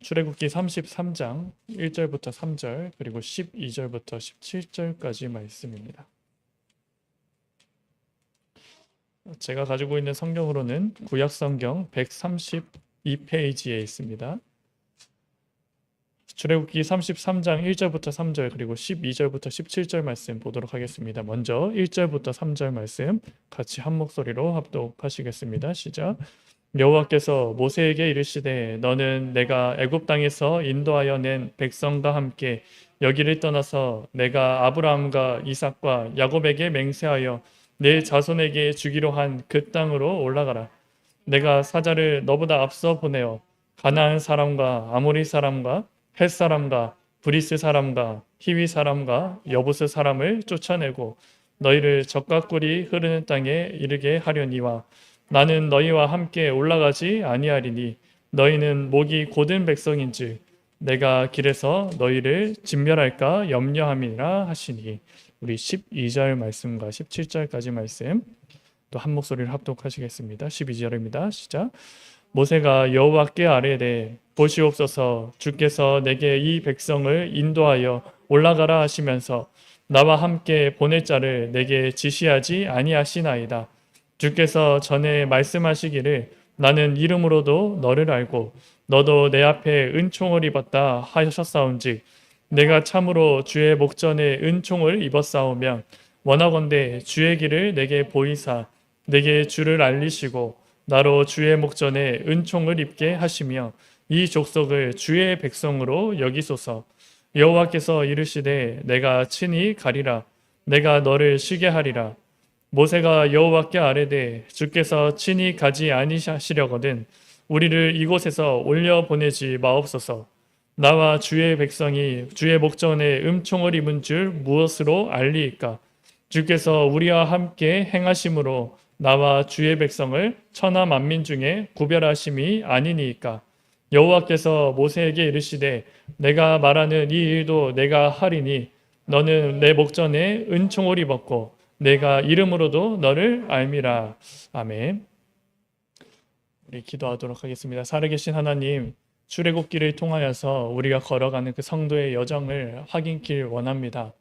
출애굽기 33장 1절부터 3절 그리고 12절부터 17절까지 말씀입니다. 제가 가지고 있는 성경으로는 구약성경 132페이지에 있습니다. 출애굽기 33장 1절부터 3절 그리고 12절부터 17절 말씀 보도록 하겠습니다. 먼저 1절부터 3절 말씀 같이 한 목소리로 합독하시겠습니다. 시작. 여호와께서 모세에게 이르시되 너는 내가 애굽 땅에서 인도하여 낸 백성과 함께 여기를 떠나서 내가 아브라함과 이삭과 야곱에게 맹세하여 내 자손에게 주기로 한 그 땅으로 올라가라. 내가 사자를 너보다 앞서 보내어 가나안 사람과 아모리 사람과 헷 사람과 브리스 사람과 히위 사람과 여부스 사람을 쫓아내고 너희를 적과 꿀이 흐르는 땅에 이르게 하려니와 나는 너희와 함께 올라가지 아니하리니 너희는 목이 곧은 백성인즉 내가 길에서 너희를 진멸할까 염려함이라 하시니. 우리 12절 말씀과 17절까지 말씀 또 한 목소리를 합독하시겠습니다. 12절입니다. 시작. 모세가 여호와께 아뢰되 보시옵소서 주께서 내게 이 백성을 인도하여 올라가라 하시면서 나와 함께 보낼 자를 내게 지시하지 아니하시나이다. 주께서 전에 말씀하시기를 나는 이름으로도 너를 알고 너도 내 앞에 은총을 입었다 하셨사온즉 내가 참으로 주의 목전에 은총을 입었사오면 원하건대 주의 길을 내게 보이사 내게 주를 알리시고 나로 주의 목전에 은총을 입게 하시며 이 족속을 주의 백성으로 여기소서. 여호와께서 이르시되 내가 친히 가리라. 내가 너를 쉬게 하리라. 모세가 여호와께 아뢰되 주께서 친히 가지 아니하시려거든 우리를 이곳에서 올려 보내지 마옵소서. 나와 주의 백성이 주의 목전에 은총을 입은 줄 무엇으로 알리이까? 주께서 우리와 함께 행하심으로 나와 주의 백성을 천하 만민 중에 구별하심이 아니니이까? 여호와께서 모세에게 이르시되 내가 말하는 이 일도 내가 하리니 너는 내 목전에 은총을 입었고 내가 이름으로도 너를 알미라. 아멘. 우리 기도하도록 하겠습니다. 살아계신 하나님, 출애굽기를 통하여서 우리가 걸어가는 그 성도의 여정을 확인길 원합니다.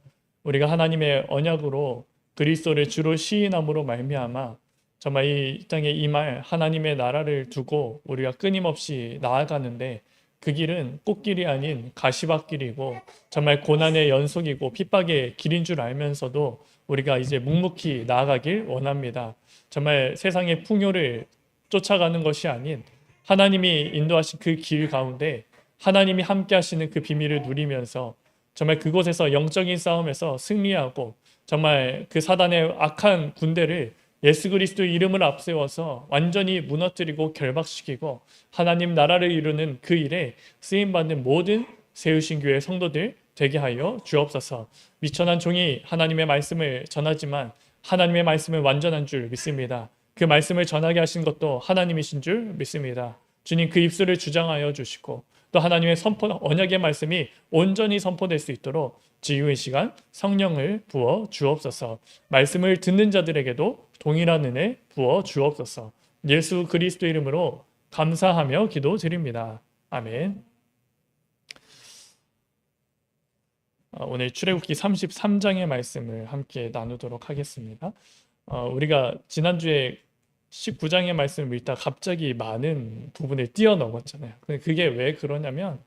우리가 하나님의 언약으로 그리스도를 주로 시인함으로 말미암아 정말 이 땅에 임할 하나님의 나라를 두고 우리가 끊임없이 나아가는데 그 길은 꽃길이 아닌 가시밭길이고 정말 고난의 연속이고 핍박의 길인 줄 알면서도 우리가 이제 묵묵히 나아가길 원합니다. 정말 세상의 풍요를 쫓아가는 것이 아닌 하나님이 인도하신 그 길 가운데 하나님이 함께 하시는 그 비밀을 누리면서 정말 그곳에서 영적인 싸움에서 승리하고 정말 그 사단의 악한 군대를 예수 그리스도의 이름을 앞세워서 완전히 무너뜨리고 결박시키고 하나님 나라를 이루는 그 일에 쓰임받는 모든 세우신 교회 성도들 되게 하여 주옵소서. 미천한 종이 하나님의 말씀을 전하지만 하나님의 말씀은 완전한 줄 믿습니다. 그 말씀을 전하게 하신 것도 하나님이신 줄 믿습니다. 주님 그 입술을 주장하여 주시고 또 하나님의 선포 언약의 말씀이 온전히 선포될 수 있도록 지유의 시간 성령을 부어 주옵소서. 말씀을 듣는 자들에게도 동일한 은혜 부어 주옵소서. 예수 그리스도 이름으로 감사하며 기도드립니다. 아멘. 오늘 출애굽기 33장의 말씀을 함께 나누도록 하겠습니다. 우리가 지난주에 19장의 말씀을 읽다 갑자기 많은 부분을 뛰어넘었잖아요. 그게 왜 그러냐면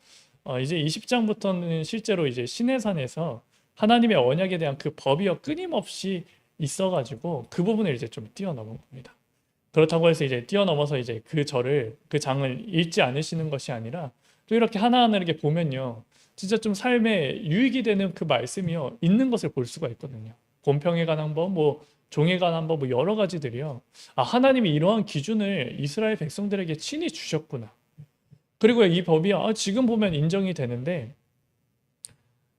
이제 20장부터는 실제로 이제 시내산에서 하나님의 언약에 대한 그 법이요 끊임없이 있어가지고 그 부분을 이제 좀 뛰어넘은 겁니다. 그렇다고 해서 이제 뛰어넘어서 이제 그 장을 읽지 않으시는 것이 아니라 또 이렇게 하나하나 이렇게 보면요, 진짜 좀 삶에 유익이 되는 그 말씀이요 있는 것을 볼 수가 있거든요. 공평에 관한 법, 뭐 종에 관한 법, 뭐 여러 가지들이요. 아, 하나님이 이러한 기준을 이스라엘 백성들에게 친히 주셨구나. 그리고 이 법이 지금 보면 인정이 되는데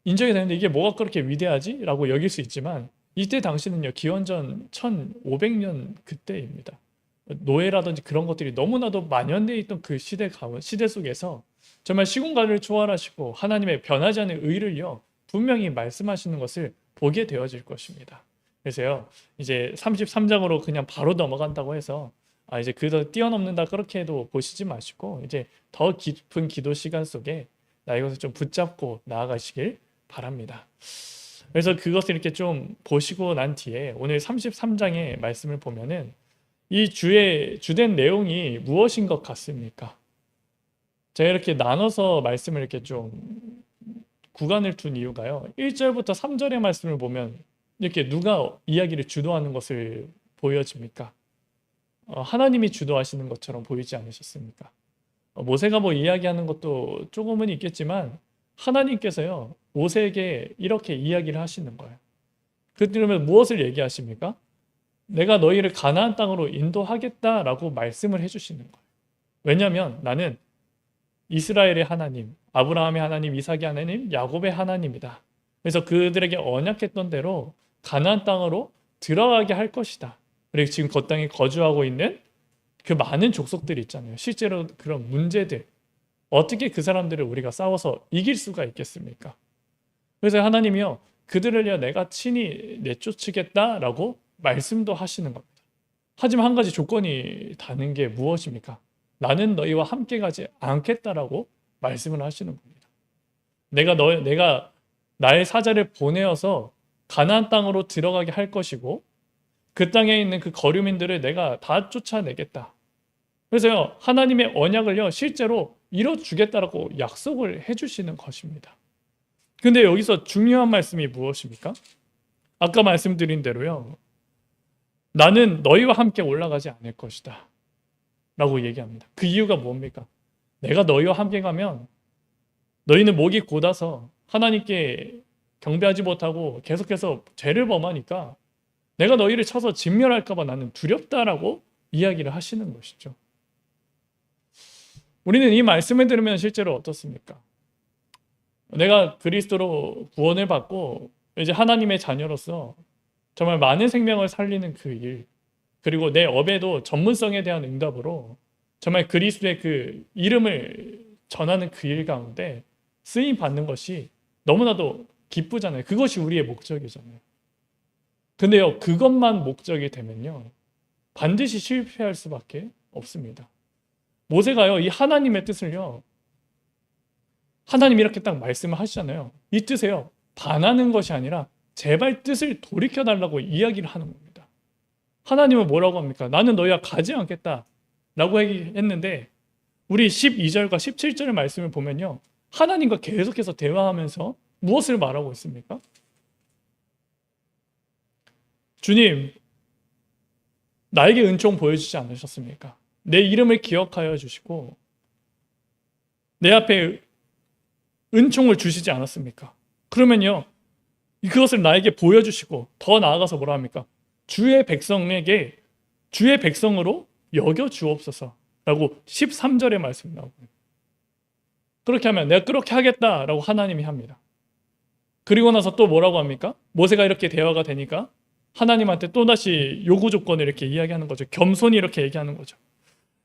이게 뭐가 그렇게 위대하지? 라고 여길 수 있지만 이때 당시는요 기원전 1500년 그때입니다. 노예라든지 그런 것들이 너무나도 만연되어 있던 그 시대 속에서 정말 시공간을 초월하시고 하나님의 변하지 않는 의를요 분명히 말씀하시는 것을 보게 되어질 것입니다. 그래서요 이제 33장으로 그냥 바로 넘어간다고 해서 이제 그더 뛰어넘는다 그렇게도 보시지 마시고 이제 더 깊은 기도 시간 속에 나 이것을 좀 붙잡고 나아가시길 바랍니다. 그래서 그것을 이렇게 좀 보시고 난 뒤에 오늘 33장의 말씀을 보면은 이 주의 주된 내용이 무엇인 것 같습니까? 제가 이렇게 나눠서 말씀을 이렇게 좀 구간을 둔 이유가요. 1절부터 3절의 말씀을 보면 이렇게 누가 이야기를 주도하는 것을 보여집니까? 하나님이 주도하시는 것처럼 보이지 않으셨습니까? 모세가 뭐 이야기하는 것도 조금은 있겠지만 하나님께서요 모세에게 이렇게 이야기를 하시는 거예요. 그러면 무엇을 얘기하십니까? 내가 너희를 가나안 땅으로 인도하겠다라고 말씀을 해주시는 거예요. 왜냐하면 나는 이스라엘의 하나님, 아브라함의 하나님, 이삭의 하나님, 야곱의 하나님이다. 그래서 그들에게 언약했던 대로 가나안 땅으로 들어가게 할 것이다. 그리고 지금 그 땅에 거주하고 있는 그 많은 족속들이 있잖아요. 실제로 그런 문제들, 어떻게 그 사람들을 우리가 싸워서 이길 수가 있겠습니까? 그래서 하나님이요 그들을요 내가 친히 내쫓으겠다라고 말씀도 하시는 겁니다. 하지만 한 가지 조건이 다는 게 무엇입니까? 나는 너희와 함께 가지 않겠다라고 말씀을 하시는 겁니다. 내가 나의 사자를 보내어서 가나안 땅으로 들어가게 할 것이고 그 땅에 있는 그 거류민들을 내가 다 쫓아내겠다. 그래서요 하나님의 언약을요 실제로 이뤄주겠다라고 약속을 해주시는 것입니다. 근데 여기서 중요한 말씀이 무엇입니까? 아까 말씀드린 대로요 나는 너희와 함께 올라가지 않을 것이다 라고 얘기합니다. 그 이유가 뭡니까? 내가 너희와 함께 가면 너희는 목이 곧아서 하나님께 경배하지 못하고 계속해서 죄를 범하니까 내가 너희를 쳐서 진멸할까 봐 나는 두렵다라고 이야기를 하시는 것이죠. 우리는 이 말씀을 들으면 실제로 어떻습니까? 내가 그리스도로 구원을 받고 이제 하나님의 자녀로서 정말 많은 생명을 살리는 그 일, 그리고 내 업에도 전문성에 대한 응답으로 정말 그리스도의 그 이름을 전하는 그 일 가운데 쓰임 받는 것이 너무나도 기쁘잖아요. 그것이 우리의 목적이잖아요. 근데요, 그것만 목적이 되면요, 반드시 실패할 수밖에 없습니다. 모세가요, 이 하나님의 뜻을요, 하나님이 이렇게 딱 말씀을 하시잖아요. 이 뜻에요, 반하는 것이 아니라 제발 뜻을 돌이켜달라고 이야기를 하는 겁니다. 하나님은 뭐라고 합니까? 나는 너희와 가지 않겠다 라고 했는데 우리 12절과 17절의 말씀을 보면요, 하나님과 계속해서 대화하면서 무엇을 말하고 있습니까? 주님, 나에게 은총 보여주지 않으셨습니까? 내 이름을 기억하여 주시고 내 앞에 은총을 주시지 않았습니까? 그러면요, 그것을 나에게 보여주시고 더 나아가서 뭐라 합니까? 주의 백성에게 주의 백성으로 여겨 주옵소서 라고 13절의 말씀이 나오고요. 그렇게 하면 내가 그렇게 하겠다라고 하나님이 합니다. 그리고 나서 또 뭐라고 합니까? 모세가 이렇게 대화가 되니까 하나님한테 또다시 요구 조건을 이렇게 이야기하는 거죠. 겸손히 이렇게 얘기하는 거죠.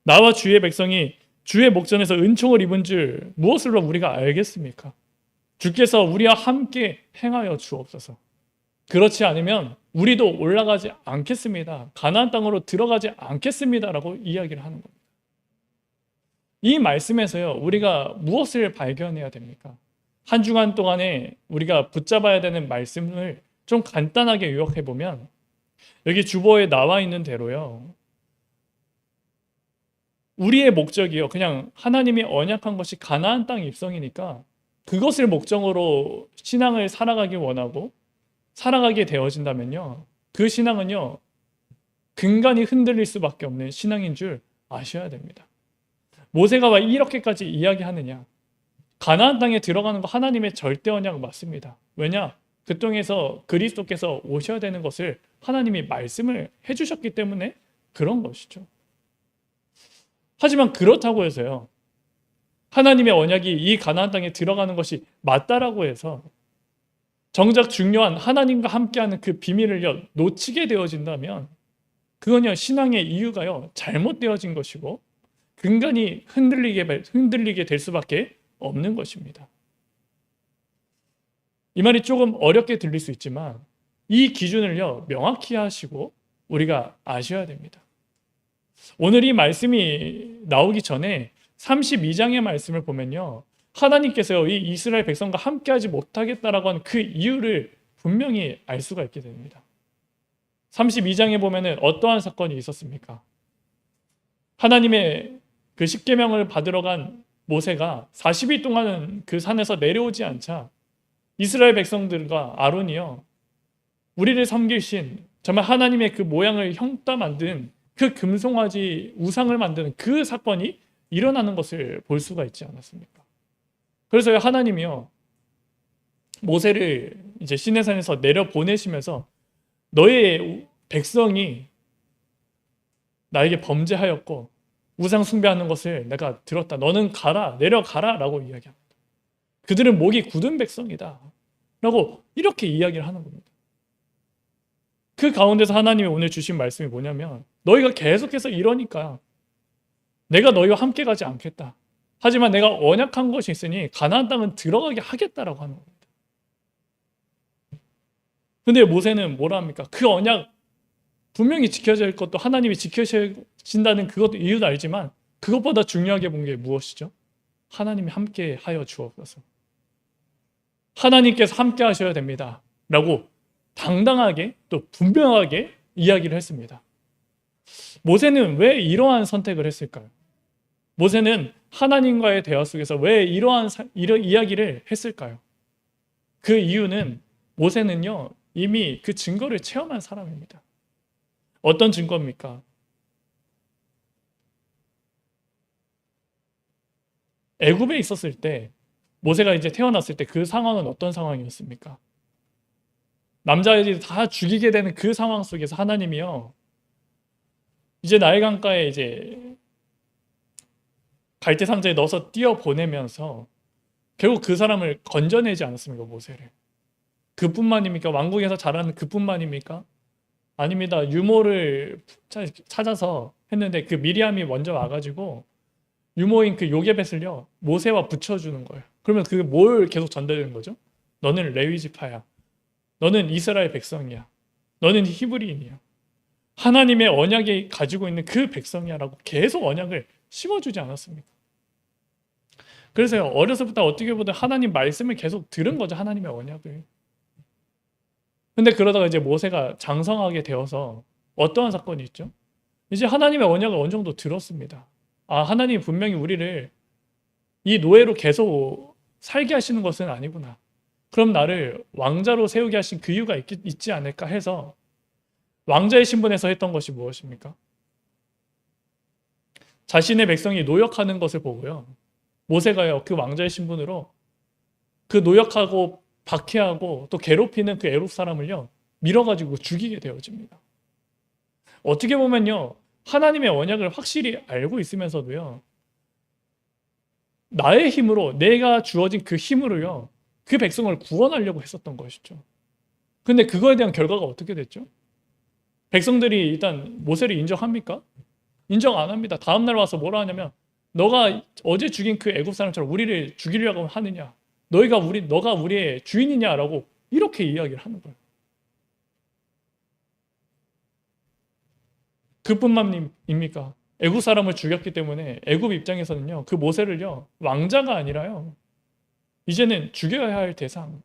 나와 주의 백성이 주의 목전에서 은총을 입은 줄 무엇으로 우리가 알겠습니까? 주께서 우리와 함께 행하여 주옵소서. 그렇지 않으면 우리도 올라가지 않겠습니다. 가나안 땅으로 들어가지 않겠습니다라고 이야기를 하는 겁니다. 이 말씀에서요, 우리가 무엇을 발견해야 됩니까? 한 주간 동안에 우리가 붙잡아야 되는 말씀을 좀 간단하게 요약해 보면 여기 주보에 나와 있는 대로요, 우리의 목적이요, 그냥 하나님이 언약한 것이 가나안 땅 입성이니까 그것을 목적으로 신앙을 살아가기 원하고 살아가게 되어진다면요, 그 신앙은요 근간이 흔들릴 수밖에 없는 신앙인 줄 아셔야 됩니다. 모세가 왜 이렇게까지 이야기하느냐? 가나안 땅에 들어가는 거 하나님의 절대 언약 맞습니다. 왜냐? 그 땅에서 그리스도께서 오셔야 되는 것을 하나님이 말씀을 해주셨기 때문에 그런 것이죠. 하지만 그렇다고 해서요, 하나님의 언약이 이 가나안 땅에 들어가는 것이 맞다라고 해서 정작 중요한 하나님과 함께하는 그 비밀을 놓치게 되어진다면 그건요, 신앙의 이유가요 잘못되어진 것이고 근간이 흔들리게 될 수밖에 없는 것입니다. 이 말이 조금 어렵게 들릴 수 있지만 이 기준을요 명확히 하시고 우리가 아셔야 됩니다. 오늘 이 말씀이 나오기 전에 32장의 말씀을 보면요, 하나님께서 이 이스라엘 백성과 함께하지 못하겠다라고 하는 그 이유를 분명히 알 수가 있게 됩니다. 32장에 보면은 어떠한 사건이 있었습니까? 하나님의 그 십계명을 받으러 간 모세가 40일 동안은 그 산에서 내려오지 않자 이스라엘 백성들과 아론이요, 우리를 섬길 신, 정말 하나님의 그 모양을 형따 만든 그 금송아지 우상을 만드는 그 사건이 일어나는 것을 볼 수가 있지 않았습니까? 그래서 하나님이요, 모세를 이제 시내산에서 내려 보내시면서 너의 백성이 나에게 범죄하였고 우상 숭배하는 것을 내가 들었다. 너는 가라, 내려가라 라고 이야기합니다. 그들은 목이 굳은 백성이다 라고 이렇게 이야기를 하는 겁니다. 그 가운데서 하나님이 오늘 주신 말씀이 뭐냐면, 너희가 계속해서 이러니까 내가 너희와 함께 가지 않겠다. 하지만 내가 언약한 것이 있으니 가나안 땅은 들어가게 하겠다라고 하는 겁니다. 근데 모세는 뭐라 합니까? 그 언약 분명히 지켜져야 할 것도 하나님이 지켜주신다는 그것도 이유도 알지만 그것보다 중요하게 본 게 무엇이죠? 하나님이 함께 하여 주옵소서. 하나님께서 함께 하셔야 됩니다 라고 당당하게 또 분명하게 이야기를 했습니다. 모세는 왜 이러한 선택을 했을까요? 모세는 하나님과의 대화 속에서 왜 이러한 이야기를 했을까요? 그 이유는 모세는요, 이미 그 증거를 체험한 사람입니다. 어떤 증거입니까? 애굽에 있었을 때, 모세가 이제 태어났을 때 그 상황은 어떤 상황이었습니까? 남자애들이 다 죽이게 되는 그 상황 속에서 하나님이요, 이제 나일 강가에 이제 갈대 상자에 넣어서 띄어 보내면서 결국 그 사람을 건져내지 않았습니까? 모세를. 그뿐만입니까? 왕궁에서 자라는 그뿐만입니까? 아닙니다. 유모를 찾아서 했는데 그 미리암이 먼저 와가지고 유모인 그 요게벳을요, 모세와 붙여주는 거예요. 그러면 그게 뭘 계속 전달되는 거죠? 너는 레위 지파야. 너는 이스라엘 백성이야. 너는 히브리인이야. 하나님의 언약이 가지고 있는 그 백성이야라고 계속 언약을 심어주지 않았습니까? 그래서 어려서부터 어떻게 보든 하나님 말씀을 계속 들은 거죠. 하나님의 언약을. 근데 그러다가 이제 모세가 장성하게 되어서 어떠한 사건이 있죠? 이제 하나님의 언약을 어느 정도 들었습니다. 아, 하나님이 분명히 우리를 이 노예로 계속 살게 하시는 것은 아니구나. 그럼 나를 왕자로 세우게 하신 그 이유가 있지 않을까 해서 왕자의 신분에서 했던 것이 무엇입니까? 자신의 백성이 노역하는 것을 보고요, 모세가요, 그 왕자의 신분으로 그 노역하고 박해하고 또 괴롭히는 그 애굽 사람을요, 밀어가지고 죽이게 되어집니다. 어떻게 보면요, 하나님의 언약을 확실히 알고 있으면서도요, 나의 힘으로, 내가 주어진 그 힘으로요, 그 백성을 구원하려고 했었던 것이죠. 근데 그거에 대한 결과가 어떻게 됐죠? 백성들이 일단 모세를 인정합니까? 인정 안 합니다. 다음날 와서 뭐라 하냐면, 너가 어제 죽인 그 애굽 사람처럼 우리를 죽이려고 하느냐? 너가 우리의 주인이냐라고 이렇게 이야기를 하는 거예요. 그뿐만입니까? 애굽 사람을 죽였기 때문에 애굽 입장에서는요, 그 모세를요, 왕자가 아니라요, 이제는 죽여야 할 대상,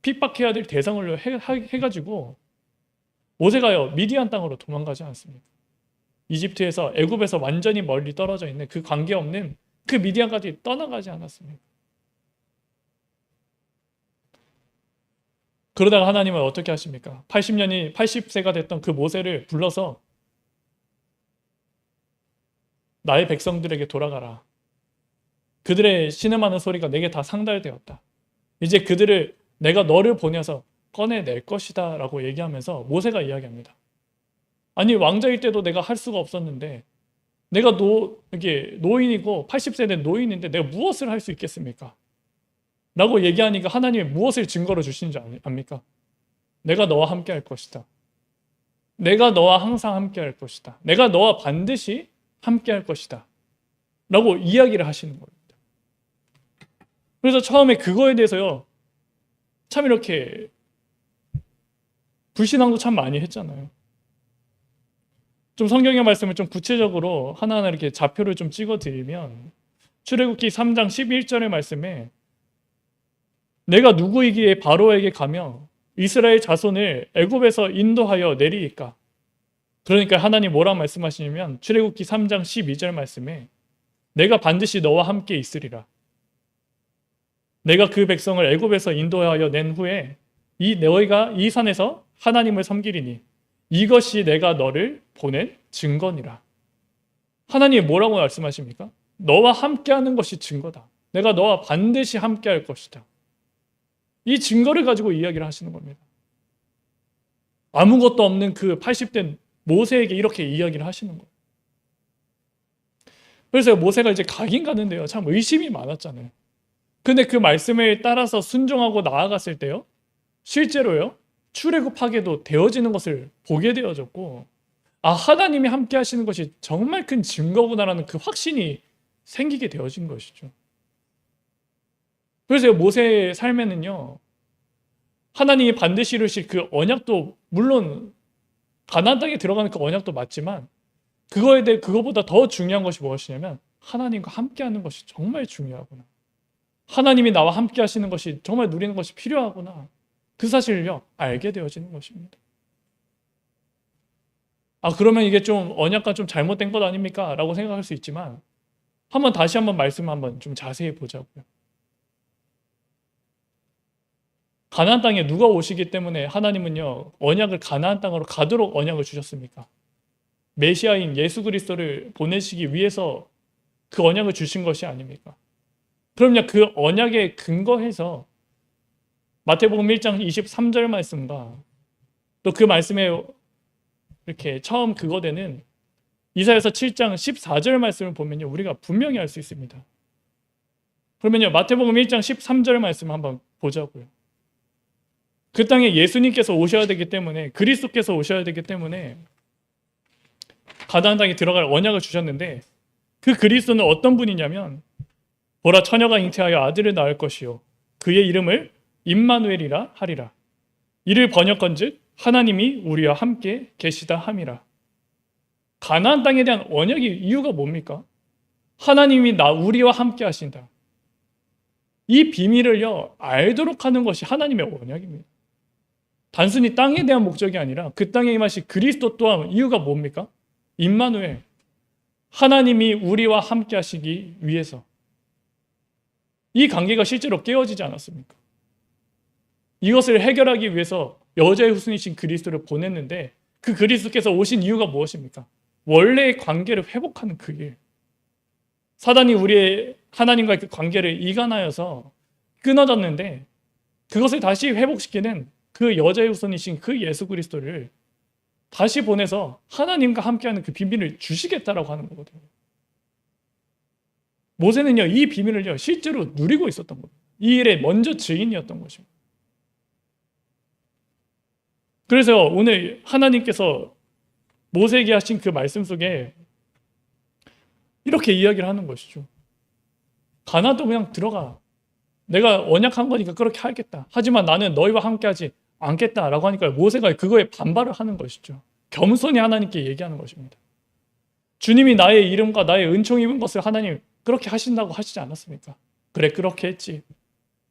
핍박해야 될 대상으로 해가지고 모세가요, 미디안 땅으로 도망가지 않습니다. 이집트에서, 애굽에서 완전히 멀리 떨어져 있는 그 관계없는 그 미디안까지 떠나가지 않았습니다. 그러다가 하나님은 어떻게 하십니까? 80세가 됐던 그 모세를 불러서 나의 백성들에게 돌아가라. 그들의 신음하는 소리가 내게 다 상달되었다. 이제 그들을 내가 너를 보내서 꺼내낼 것이다 라고 얘기하면서 모세가 이야기합니다. 아니, 왕자일 때도 내가 할 수가 없었는데, 내가 이게 노인이고 80세 된 노인인데 내가 무엇을 할 수 있겠습니까? 라고 얘기하니까 하나님이 무엇을 증거로 주시는지 압니까? 내가 너와 함께 할 것이다. 내가 너와 항상 함께 할 것이다. 내가 너와 반드시 함께 할 것이다. 라고 이야기를 하시는 겁니다. 그래서 처음에 그거에 대해서요, 참 이렇게 불신앙도 참 많이 했잖아요. 좀 성경의 말씀을 좀 구체적으로 하나하나 이렇게 좌표를 좀 찍어 드리면 출애굽기 3장 11절의 말씀에 내가 누구이기에 바로에게 가며 이스라엘 자손을 애굽에서 인도하여 내리이까. 그러니까 하나님 뭐라 말씀하시냐면 출애굽기 3장 12절 말씀에 내가 반드시 너와 함께 있으리라. 내가 그 백성을 애굽에서 인도하여 낸 후에 너희가 이 산에서 하나님을 섬기리니 이것이 내가 너를 보낸 증거니라. 하나님이 뭐라고 말씀하십니까? 너와 함께하는 것이 증거다. 내가 너와 반드시 함께할 것이다. 이 증거를 가지고 이야기를 하시는 겁니다. 아무것도 없는 그 80대 모세에게 이렇게 이야기를 하시는 거예요. 그래서 모세가 이제 가긴 가는데요. 참 의심이 많았잖아요. 근데 그 말씀을 따라서 순종하고 나아갔을 때요. 실제로요. 출애굽하게도 되어지는 것을 보게 되어졌고 하나님이 함께 하시는 것이 정말 큰 증거구나라는 그 확신이 생기게 되어진 것이죠. 그래서 모세의 삶에는요. 하나님이 반드시 이루실 그 언약도 물론 가나안 땅에 들어가는 그 언약도 맞지만 그거보다 더 중요한 것이 무엇이냐면 하나님과 함께하는 것이 정말 중요하구나. 하나님이 나와 함께 하시는 것이 정말 누리는 것이 필요하구나. 그 사실을요 알게 되어지는 것입니다. 그러면 이게 좀 언약과 좀 잘못된 것 아닙니까? 라고 생각할 수 있지만 다시 한번 말씀 한번 좀 자세히 보자고요. 가나안 땅에 누가 오시기 때문에 하나님은요 언약을 가나안 땅으로 가도록 언약을 주셨습니까? 메시아인 예수 그리스도를 보내시기 위해서 그 언약을 주신 것이 아닙니까? 그럼요 그 언약에 근거해서 마태복음 1장 23절 말씀과 또 그 말씀에 이렇게 처음 그거되는 이사야서 7장 14절 말씀을 보면요 우리가 분명히 알 수 있습니다. 그러면요 마태복음 1장 13절 말씀 한번 보자고요. 그 땅에 예수님께서 오셔야 되기 때문에 그리스도께서 오셔야 되기 때문에 가나안 땅에 들어갈 언약을 주셨는데 그 그리스도는 어떤 분이냐면 보라 처녀가 잉태하여 아들을 낳을 것이요 그의 이름을 임마누엘이라 하리라. 이를 번역건즉 하나님이 우리와 함께 계시다 함이라. 가나안 땅에 대한 언약의 이유가 뭡니까? 하나님이 우리와 함께 하신다. 이 비밀을요 알도록 하는 것이 하나님의 언약입니다. 단순히 땅에 대한 목적이 아니라 그 땅에 임하신 그리스도 또한 이유가 뭡니까? 임마누엘, 하나님이 우리와 함께 하시기 위해서. 이 관계가 실제로 깨어지지 않았습니까? 이것을 해결하기 위해서 여자의 후손이신 그리스도를 보냈는데 그 그리스도께서 오신 이유가 무엇입니까? 원래의 관계를 회복하는 그 일. 사단이 우리의 하나님과의 그 관계를 이간하여서 끊어졌는데 그것을 다시 회복시키는 그 여자의 후손이신 그 예수 그리스도를 다시 보내서 하나님과 함께하는 그 비밀을 주시겠다라고 하는 거거든요. 모세는요 이 비밀을요 실제로 누리고 있었던 거예요. 이 일의 먼저 증인이었던 것입니다. 그래서 오늘 하나님께서 모세에게 하신 그 말씀 속에 이렇게 이야기를 하는 것이죠. 가나안도 그냥 들어가. 내가 언약한 거니까 그렇게 하겠다. 하지만 나는 너희와 함께하지 않겠다라고 하니까 모세가 그거에 반발을 하는 것이죠. 겸손히 하나님께 얘기하는 것입니다. 주님이 나의 이름과 나의 은총 입은 것을 하나님 그렇게 하신다고 하시지 않았습니까? 그래 그렇게 했지.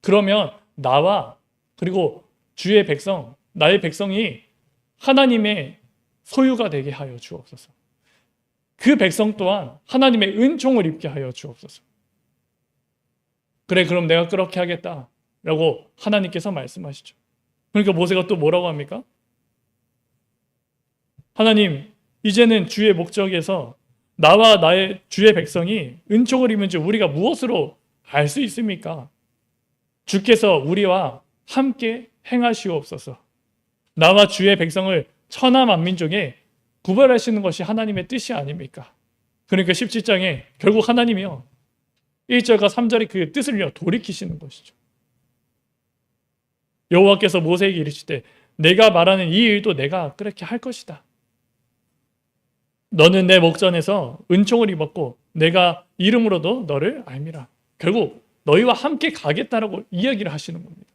그러면 나와 그리고 주의 백성 나의 백성이 하나님의 소유가 되게 하여 주옵소서. 그 백성 또한 하나님의 은총을 입게 하여 주옵소서. 그래 그럼 내가 그렇게 하겠다라고 하나님께서 말씀하시죠. 그러니까 모세가 또 뭐라고 합니까? 하나님 이제는 주의 목적에서 나와 나의 주의 백성이 은총을 입은지 우리가 무엇으로 알 수 있습니까? 주께서 우리와 함께 행하시옵소서. 나와 주의 백성을 천하 만민 중에 구별하시는 것이 하나님의 뜻이 아닙니까? 그러니까 17장에 결국 하나님이요 1절과 3절의 그 뜻을요 돌이키시는 것이죠. 여호와께서 모세에게 이르시되 내가 말하는 이 일도 내가 그렇게 할 것이다. 너는 내 목전에서 은총을 입었고 내가 이름으로도 너를 알미라. 결국 너희와 함께 가겠다라고 이야기를 하시는 겁니다.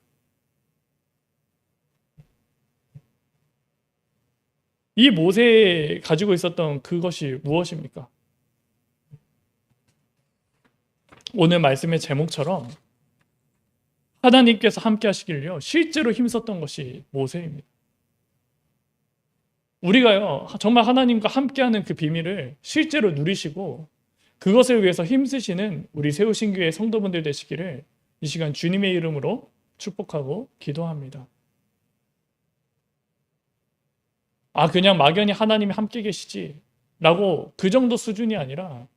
이 모세에 가지고 있었던 그것이 무엇입니까? 오늘 말씀의 제목처럼 하나님께서 함께 하시길요 실제로 힘썼던 것이 모세입니다. 우리가요 정말 하나님과 함께하는 그 비밀을 실제로 누리시고 그것을 위해서 힘쓰시는 우리 세우신교회 성도분들 되시기를 이 시간 주님의 이름으로 축복하고 기도합니다. 그냥 막연히 하나님이 함께 계시지 라고 그 정도 수준이 아니라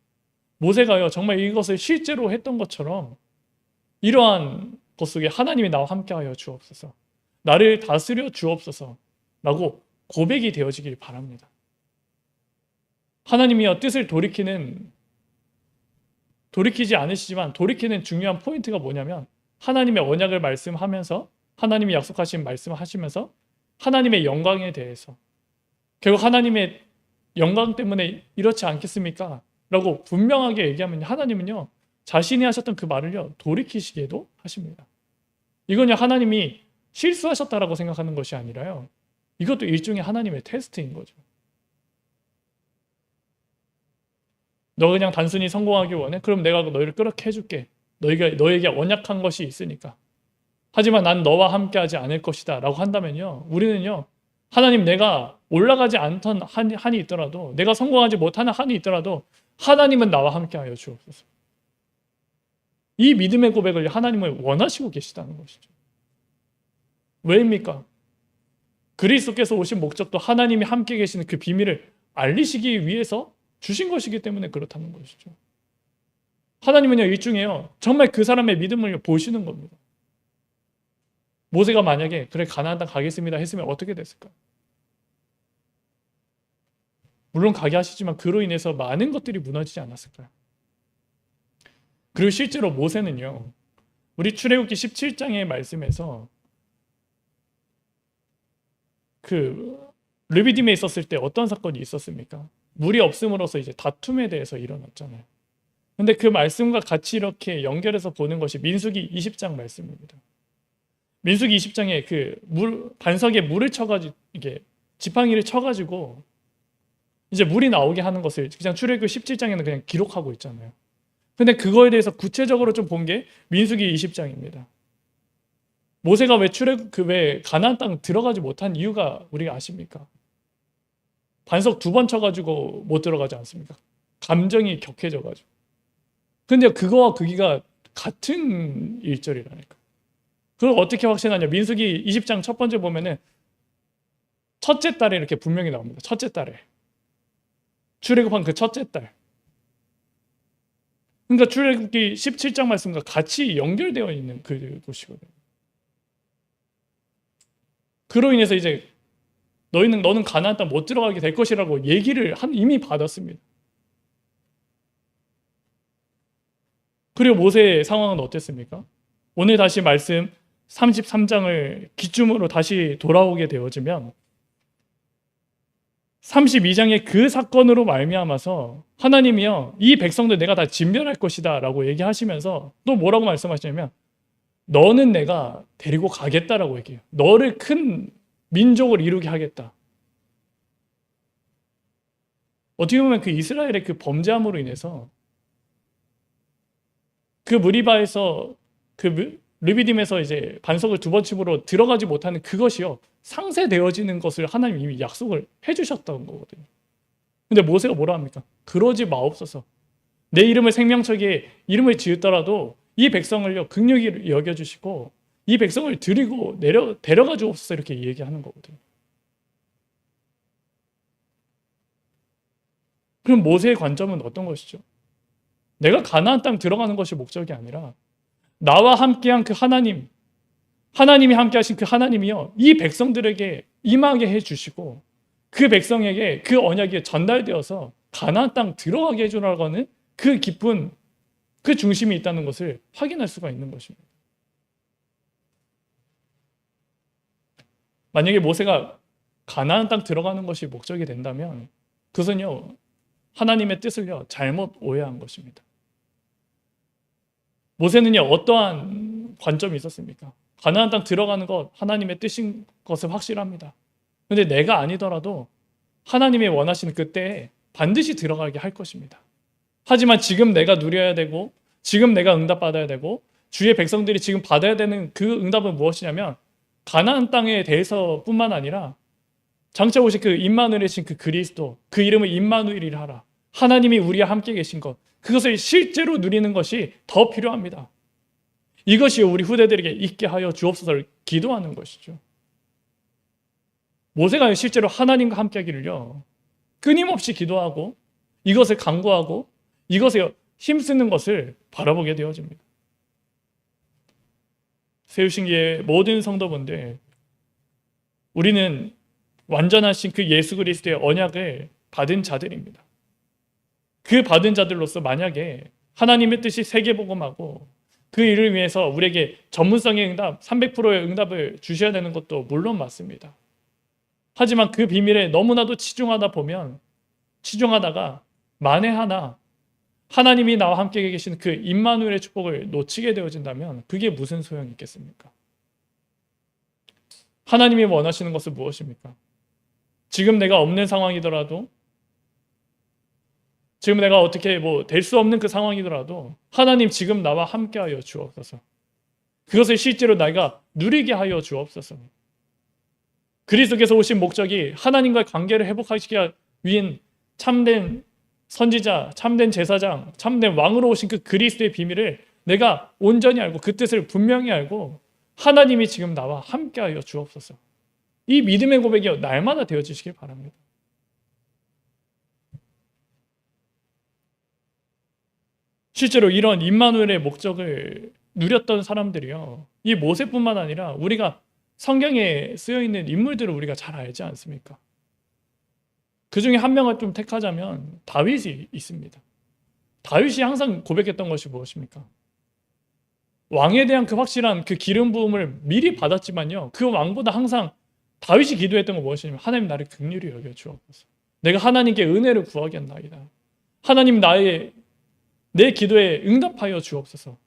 모세가요 정말 이것을 실제로 했던 것처럼 이러한 것 속에 하나님이 나와 함께하여 주옵소서, 나를 다스려 주옵소서 라고 고백이 되어지길 바랍니다. 하나님이여 뜻을 돌이키지 않으시지만 돌이키는 중요한 포인트가 뭐냐면 하나님의 언약을 말씀하면서 하나님이 약속하신 말씀을 하시면서 하나님의 영광에 대해서 결국 하나님의 영광 때문에 이렇지 않겠습니까? 라고 분명하게 얘기하면 하나님은요 자신이 하셨던 그 말을요 돌이키시게도 하십니다. 이건요 하나님이 실수하셨다라고 생각하는 것이 아니라요 이것도 일종의 하나님의 테스트인 거죠. 너 그냥 단순히 성공하기 원해? 그럼 내가 너희를 그렇게 해줄게. 너에게 언약한 것이 있으니까. 하지만 난 너와 함께하지 않을 것이다 라고 한다면요 우리는요 하나님 내가 올라가지 않던 한이 있더라도 내가 성공하지 못하는 한이 있더라도 하나님은 나와 함께하여 주옵소서. 이 믿음의 고백을 하나님은 원하시고 계시다는 것이죠. 왜입니까? 그리스도께서 오신 목적도 하나님이 함께 계시는 그 비밀을 알리시기 위해서 주신 것이기 때문에 그렇다는 것이죠. 하나님은요 일중에요 정말 그 사람의 믿음을 보시는 겁니다. 모세가 만약에 그래 가나안 땅 가겠습니다 했으면 어떻게 됐을까? 물론 가게 하시지만 그로 인해서 많은 것들이 무너지지 않았을까요? 그리고 실제로 모세는요 우리 출애굽기 17장의 말씀에서 그 르비딤에 있었을 때 어떤 사건이 있었습니까? 물이 없음으로써 이제 다툼에 대해서 일어났잖아요. 근데 그 말씀과 같이 이렇게 연결해서 보는 것이 민수기 20장 말씀입니다. 민수기 20장에 그 반석에 물을 쳐가지고 이게 지팡이를 쳐가지고 이제 물이 나오게 하는 것을 그냥 출애굽기 17장에는 그냥 기록하고 있잖아요. 근데 그거에 대해서 구체적으로 좀 본 게 민수기 20장입니다. 모세가 왜 가나안 땅 들어가지 못한 이유가 우리가 아십니까? 반석 2번 쳐가지고 못 들어가지 않습니까? 감정이 격해져가지고. 근데 그거와 그기가 같은 일절이라니까. 그걸 어떻게 확신하냐? 민수기 20장 첫 번째 보면은 첫째 달에 이렇게 분명히 나옵니다. 첫째 달에. 출애굽한 그 첫째 달. 그러니까 출애굽기 17장 말씀과 같이 연결되어 있는 그곳이거든요. 그로 인해서 이제 너는 가나안 땅 못 들어가게 될 것이라고 얘기를 이미 받았습니다. 그리고 모세의 상황은 어땠습니까? 오늘 다시 말씀 33장을 기점으로 다시 돌아오게 되어지면 32장의 그 사건으로 말미암아서 하나님이요 이 백성들 내가 다 진멸할 것이다 라고 얘기하시면서 또 뭐라고 말씀하시냐면 너는 내가 데리고 가겠다라고 얘기해요. 너를 큰 민족을 이루게 하겠다. 어떻게 보면 그 이스라엘의 그 범죄함으로 인해서 그 무리바에서 그 르비딤에서 이제 반석을 2번 침으로 들어가지 못하는 그것이요 상쇄되어지는 것을 하나님이 이미 약속을 해주셨던 거거든요. 근데 모세가 뭐라 합니까? 그러지 마옵소서. 내 이름을 생명책에 이름을 지었더라도 이 백성을요 긍휼히 여겨주시고 이 백성을 드리고 데려가 주옵소서 이렇게 얘기하는 거거든요. 그럼 모세의 관점은 어떤 것이죠? 내가 가나안 땅 들어가는 것이 목적이 아니라 나와 함께한 그 하나님이 함께하신 그 하나님이요 이 백성들에게 임하게 해주시고 그 백성에게 그 언약이 전달되어서 가나안 땅 들어가게 해주라고 하는 그 깊은 그 중심이 있다는 것을 확인할 수가 있는 것입니다. 만약에 모세가 가나안 땅 들어가는 것이 목적이 된다면 그것은요 하나님의 뜻을요 잘못 오해한 것입니다. 모세는요 어떠한 관점이 있었습니까? 가나안 땅 들어가는 것 하나님의 뜻인 것은 확실합니다. 근데 내가 아니더라도 하나님이 원하시는 그때에 반드시 들어가게 할 것입니다. 하지만 지금 내가 누려야 되고 지금 내가 응답받아야 되고 주의 백성들이 지금 받아야 되는 그 응답은 무엇이냐면 가나안 땅에 대해서뿐만 아니라 장차 오실 그 임마누엘이신 그 그리스도, 그 이름을 임마누엘이라 하라. 하나님이 우리와 함께 계신 것, 그것을 실제로 누리는 것이 더 필요합니다. 이것이 우리 후대들에게 있게 하여 주옵소서를 기도하는 것이죠. 모세가 실제로 하나님과 함께 하기를요, 끊임없이 기도하고 이것을 간구하고 이것에 힘쓰는 것을 바라보게 되어집니다. 세우신기의 모든 성도분들, 우리는 완전하신 그 예수 그리스도의 언약을 받은 자들입니다. 그 받은 자들로서 만약에 하나님의 뜻이 세계복음하고 그 일을 위해서 우리에게 전문성의 응답, 300%의 응답을 주셔야 되는 것도 물론 맞습니다. 하지만 그 비밀에 너무나도 치중하다가 만에 하나 하나님이 나와 함께 계신 그 임마누엘의 축복을 놓치게 되어진다면 그게 무슨 소용이 있겠습니까? 하나님이 원하시는 것은 무엇입니까? 지금 내가 없는 상황이더라도, 지금 내가 어떻게 될 수 없는 그 상황이더라도 하나님 지금 나와 함께하여 주옵소서. 그것을 실제로 내가 누리게 하여 주옵소서. 그리스도께서 오신 목적이 하나님과의 관계를 회복하시기 위한 참된 선지자, 참된 제사장, 참된 왕으로 오신 그 그리스도의 비밀을 내가 온전히 알고 그 뜻을 분명히 알고 하나님이 지금 나와 함께하여 주옵소서. 이 믿음의 고백이 날마다 되어지시길 바랍니다. 실제로 이런 임마누엘의 목적을 누렸던 사람들이요, 이 모세뿐만 아니라 우리가 성경에 쓰여있는 인물들을 우리가 잘 알지 않습니까? 그 중에 한 명을 좀 택하자면 다윗이 있습니다. 다윗이 항상 고백했던 것이 무엇입니까? 왕에 대한 그 확실한 그 기름 부음을 미리 받았지만요, 그 왕보다 항상 다윗이 기도했던 건 무엇이냐면 하나님 나를 긍휼히 여겨 주옵소서. 내가 하나님께 은혜를 구하겠나이다. 하나님 내 기도에 응답하여 주옵소서.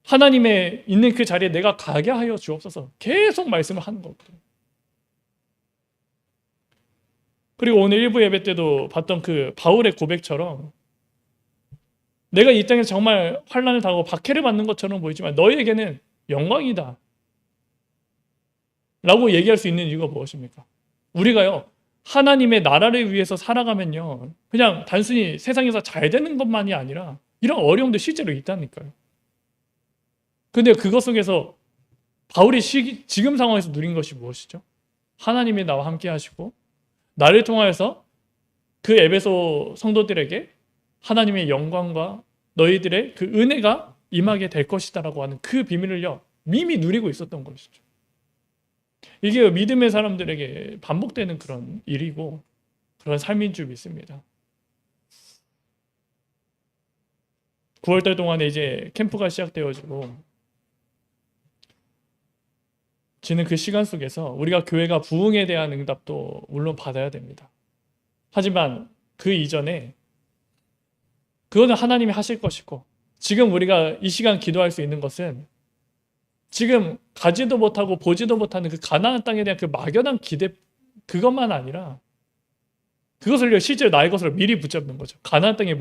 하나님의 있는 그 자리에 내가 가게 하여 주옵소서. 계속 말씀을 하는 거거든요. 그리고 오늘 일부 예배 때도 봤던 그 바울의 고백처럼 내가 이 땅에서 정말 환난을 당하고 박해를 받는 것처럼 보이지만 너희에게는 영광이다 라고 얘기할 수 있는 이유가 무엇입니까? 우리가요, 하나님의 나라를 위해서 살아가면요, 그냥 단순히 세상에서 잘 되는 것만이 아니라 이런 어려움도 실제로 있다니까요. 근데 그것 속에서 바울이 지금 상황에서 누린 것이 무엇이죠? 하나님이 나와 함께 하시고 나를 통하여서 그 에베소 성도들에게 하나님의 영광과 너희들의 그 은혜가 임하게 될 것이다 라고 하는 그 비밀을요, 이미 누리고 있었던 것이죠. 이게 믿음의 사람들에게 반복되는 그런 일이고 그런 삶인 줄 믿습니다. 9월달 동안에 이제 캠프가 시작되어지고 지는 그 시간 속에서 우리가 교회가 부흥에 대한 응답도 물론 받아야 됩니다. 하지만 그 이전에 그거는 하나님이 하실 것이고, 지금 우리가 이 시간 기도할 수 있는 것은 지금 가지도 못하고 보지도 못하는 그 가나안 땅에 대한 그 막연한 기대, 그것만 아니라 그것을 실제로 나의 것으로 미리 붙잡는 거죠. 가나안 땅에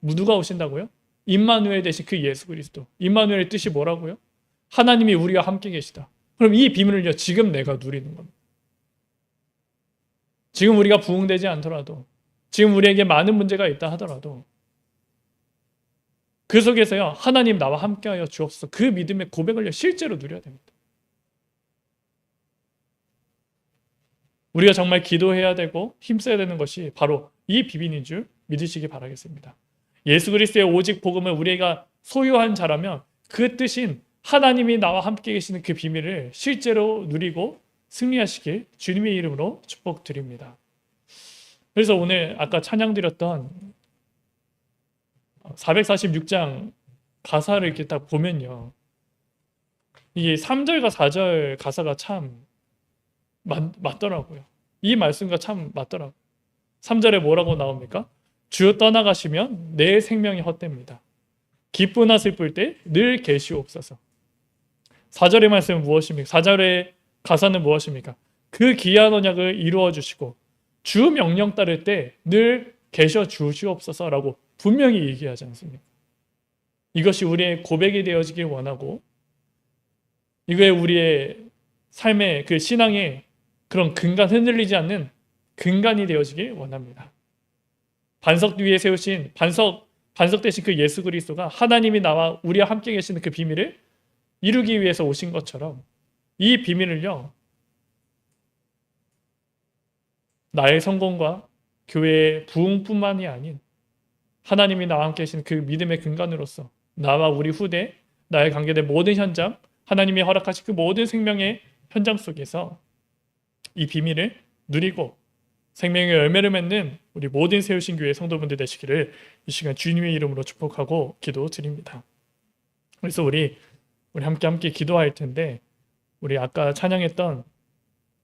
누가 오신다고요? 임마누엘 대신 그 예수 그리스도. 임마누엘의 뜻이 뭐라고요? 하나님이 우리와 함께 계시다. 그럼 이 비밀을요, 지금 내가 누리는 겁니다. 지금 우리가 부흥되지 않더라도, 지금 우리에게 많은 문제가 있다 하더라도 그 속에서요, 하나님 나와 함께하여 주옵소서. 그 믿음의 고백을 실제로 누려야 됩니다. 우리가 정말 기도해야 되고 힘써야 되는 것이 바로 이 비밀인 줄 믿으시기 바라겠습니다. 예수 그리스도의 오직 복음을 우리가 소유한 자라면 그 뜻인 하나님이 나와 함께 계시는 그 비밀을 실제로 누리고 승리하시길 주님의 이름으로 축복드립니다. 그래서 오늘 아까 찬양드렸던 446장 가사를 이렇게 딱 보면요, 이게 3절과 4절 가사가 참 맞더라고요. 이 말씀과 참 맞더라고요. 3절에 뭐라고 나옵니까? 주 떠나가시면 내 생명이 헛됩니다. 기쁘나 슬플 때 늘 계시옵소서. 4절의 말씀은 무엇입니까? 4절의 가사는 무엇입니까? 그 귀한 언약을 이루어 주시고 주 명령 따를 때 늘 계셔 주시옵소서라고 분명히 얘기하지 않습니까? 이것이 우리의 고백이 되어지길 원하고, 이거에 우리의 삶의 그 신앙의 그런 근간, 흔들리지 않는 근간이 되어지길 원합니다. 반석 위에 세우신 반석 대신 그 예수 그리스도가 하나님이 나와 우리와 함께 계시는 그 비밀을 이루기 위해서 오신 것처럼, 이 비밀을요, 나의 성공과 교회의 부흥뿐만이 아닌 하나님이 나와 함께 계신 그 믿음의 근간으로서 나와 우리 후대, 나의 관계된 모든 현장, 하나님이 허락하신 그 모든 생명의 현장 속에서 이 비밀을 누리고 생명의 열매를 맺는 우리 모든 세우신 교회 성도분들 되시기를 이 시간 주님의 이름으로 축복하고 기도드립니다. 그래서 우리 함께 기도할 텐데, 우리 아까 찬양했던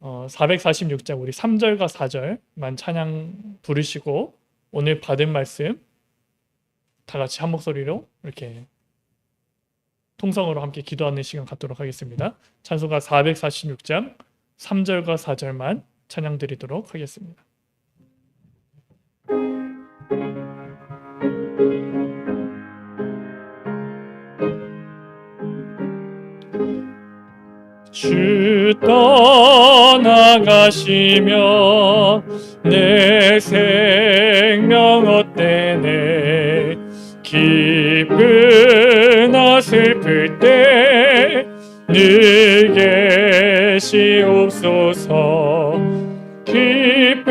446장 우리 3절과 4절만 찬양 부르시고 오늘 받은 말씀 다 같이 한 목소리로 이렇게 통성으로 함께 기도하는 시간 갖도록 하겠습니다. 찬송가 446장 3절과 4절만 찬양 드리도록 하겠습니다. 주 떠나가시며 내 생명 헛되네. 기쁘나 슬플 때 늘 계시옵소서. 기쁘고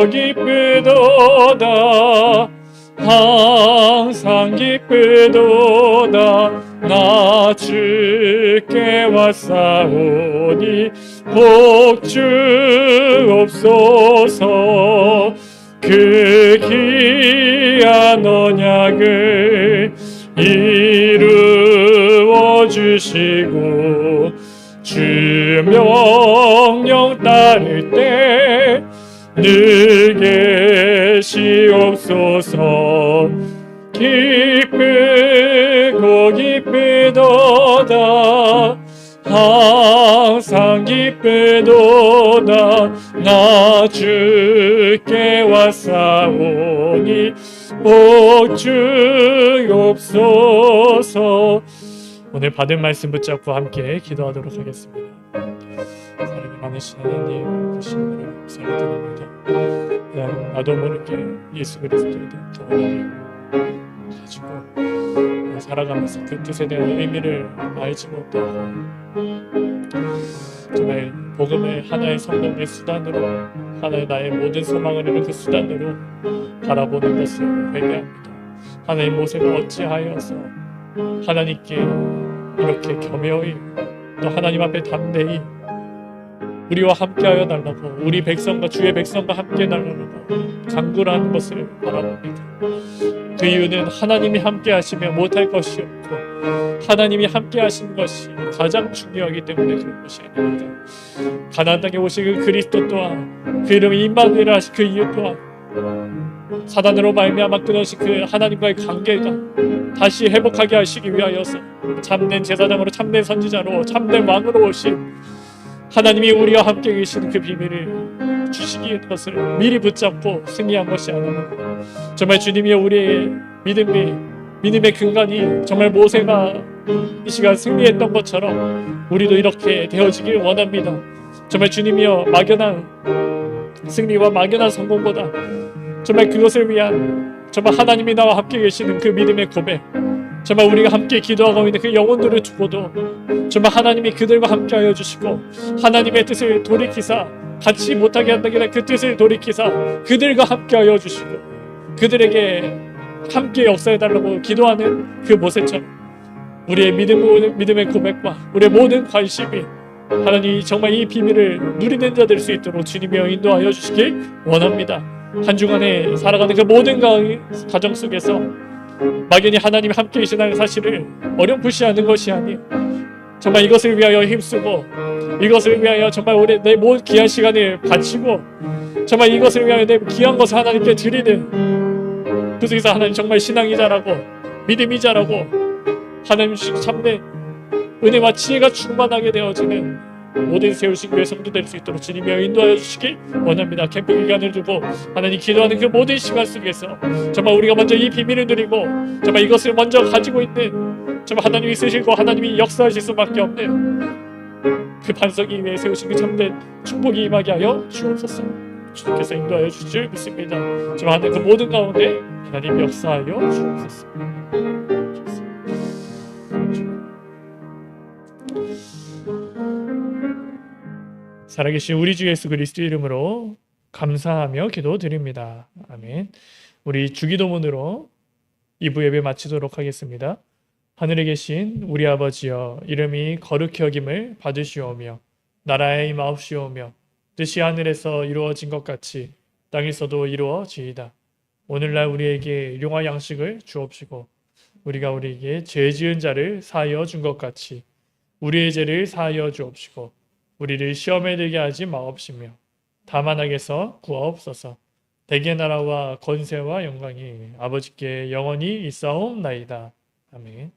기쁘도다 항상 기쁘도다. 나 주께 왔사오니 복 주옵소서. 그 귀한 언약을 이루어 주시고 주 명령 따를 때 늘 계시옵소서. 기쁘고 기쁘도다 항상 기쁘도다. 나 주께 왔사오니 복 주옵소서. 오늘 받은 말씀 붙잡고 함께 기도하도록 하겠습니다. 사랑이 많으신 하나님, 그 신분을 감사를 드립니다. 나도 모르게 예수 그리스도에 대한 원한을 가지고 살아가면서 그 뜻에 대한 의미를 알지 못하고 정말 복음을 하나의 성공의 수단으로, 하나의 나의 모든 소망을 이룬 그 수단으로 바라보는 것을 회개합니다. 하나님, 모세가 어찌하여서 하나님께 이렇게 겸허히 또 하나님 앞에 담대히 우리와 함께하여 달라고, 우리 백성과 주의 백성과 함께 달라고 간구하는 것을 바라봅니다. 그 이유는 하나님이 함께 하시면 못할 것이 없고 하나님이 함께 하신 것이 가장 중요하기 때문에 그런 것이 아닙니다. 가나안 땅에 오신 그 그리스도 또한, 그 이름이 임마누엘 하신 그 이유 또한 사단으로 말미암아 끊어진 그 하나님과의 관계가 다시 회복하게 하시기 위하여서 참된 제사장으로, 참된 선지자로, 참된 왕으로 오신 하나님이 우리와 함께 계시는 그 비밀을 주시기 것을 미리 붙잡고 승리한 것이 아니고, 정말 주님이 우리의 믿음의 근간이 정말 모세가 이 시간 승리했던 것처럼 우리도 이렇게 되어지길 원합니다. 정말 주님이여, 막연한 승리와 막연한 성공보다 정말 그것을 위한 정말 하나님이 나와 함께 계시는 그 믿음의 고백, 정말 우리가 함께 기도하고 있는 그 영혼들을 두고도 정말 하나님이 그들과 함께하여 주시고 하나님의 뜻을 돌이키사 같이 못하게 한다기 아니라 그 뜻을 돌이키사 그들과 함께하여 주시고 그들에게 함께 역사해달라고 기도하는 그 모세처럼 우리의 믿음의 고백과 우리의 모든 관심이 하나님 정말 이 비밀을 누리는 자 될 수 있도록 주님이여 인도하여 주시길 원합니다. 한 주간에 살아가는 그 모든 가정 속에서 막연히 하나님이 함께 계시다는 사실을 어렴풋이 것이 아닌 정말 이것을 위하여 힘쓰고 이것을 위하여 정말 내 모든 귀한 시간을 바치고 정말 이것을 위하여 내 귀한 것을 하나님께 드리는 그 속에서 하나님 정말 신앙이 자라고 믿음이 자라고 하나님 참된 은혜와 지혜가 충만하게 되어지는 모든 세우신 교회 성도 될 수 있도록 주님이여 인도하여 주시길 원합니다. 캠프 기간을 두고 하나님 기도하는 그 모든 시간 속에서 정말 우리가 먼저 이 비밀을 누리고 정말 이것을 먼저 가지고 있는 정말 하나님이 쓰시고 하나님이 역사하실 수밖에 없는 그 반석 위에 세우신 그 참된 축복이 임하게 하여 주옵소서. 주님께서 인도하여 주실 줄 믿습니다. 정말 하나님 그 모든 가운데 하나님 역사하여 주옵소서. 살아계신 우리 주 예수 그리스도 이름으로 감사하며 기도드립니다. 아멘. 우리 주기도문으로 2부 예배 마치도록 하겠습니다. 하늘에 계신 우리 아버지여, 이름이 거룩히 여김을 받으시오며 나라의 임하옵시오며 뜻이 하늘에서 이루어진 것 같이 땅에서도 이루어지이다. 오늘날 우리에게 일용할 양식을 주옵시고 우리가 우리에게 죄 지은 자를 사하여 준 것 같이 우리의 죄를 사하여 주옵시고 우리를 시험에 들게 하지 마옵시며 다만 악에서 구하옵소서. 대개 나라와 권세와 영광이 아버지께 영원히 있사옵나이다. 아멘.